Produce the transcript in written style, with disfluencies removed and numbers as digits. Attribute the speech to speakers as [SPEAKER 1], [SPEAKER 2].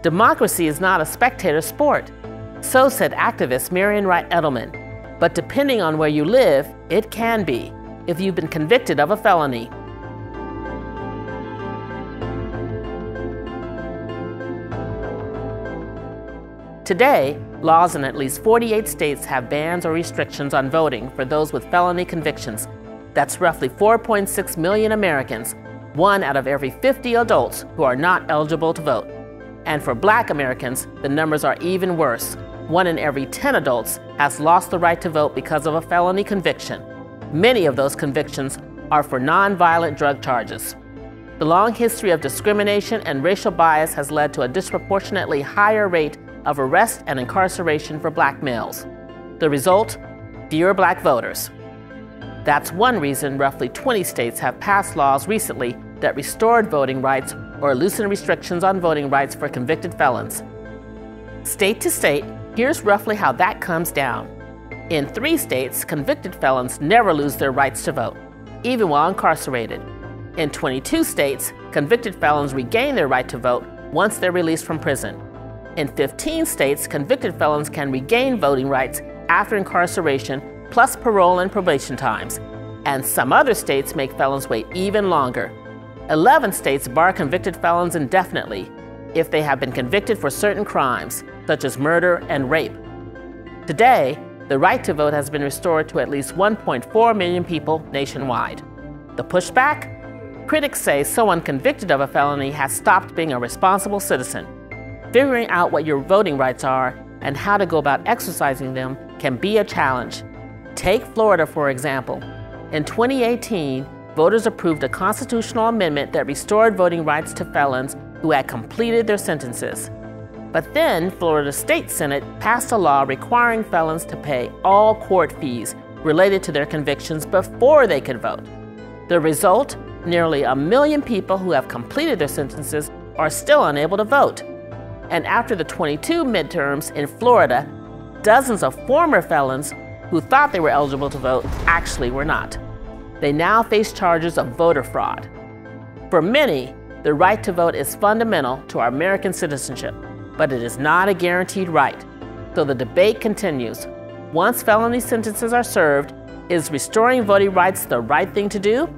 [SPEAKER 1] Democracy is not a spectator sport. So said activist Marian Wright Edelman. But depending on where you live, it can be, if you've been convicted of a felony. Today, laws in at least 48 states have bans or restrictions on voting for those with felony convictions. That's roughly 4.6 million Americans, 1 out of every 50 adults who are not eligible to vote. And for Black Americans, the numbers are even worse. 1 in every 10 adults has lost the right to vote because of a felony conviction. Many of those convictions are for nonviolent drug charges. The long history of discrimination and racial bias has led to a disproportionately higher rate of arrest and incarceration for Black males. The result? Fewer Black voters. That's one reason roughly 20 states have passed laws recently that restored voting rights or loosened restrictions on voting rights for convicted felons. State to state, here's roughly how that comes down. In 3 states, convicted felons never lose their rights to vote, even while incarcerated. In 22 states, convicted felons regain their right to vote once they're released from prison. In 15 states, convicted felons can regain voting rights after incarceration, plus parole and probation times. And some other states make felons wait even longer. 11 states bar convicted felons indefinitely if they have been convicted for certain crimes, such as murder and rape. Today, the right to vote has been restored to at least 1.4 million people nationwide. The pushback? Critics say someone convicted of a felony has stopped being a responsible citizen. Figuring out what your voting rights are and how to go about exercising them can be a challenge. Take Florida, for example. In 2018, voters approved a constitutional amendment that restored voting rights to felons who had completed their sentences. But then, Florida State Senate passed a law requiring felons to pay all court fees related to their convictions before they could vote. The result? Nearly 1 million people who have completed their sentences are still unable to vote. And after the 22 midterms in Florida, dozens of former felons who thought they were eligible to vote actually were not. They now face charges of voter fraud. For many, the right to vote is fundamental to our American citizenship, but it is not a guaranteed right. So the debate continues. Once felony sentences are served, is restoring voting rights the right thing to do?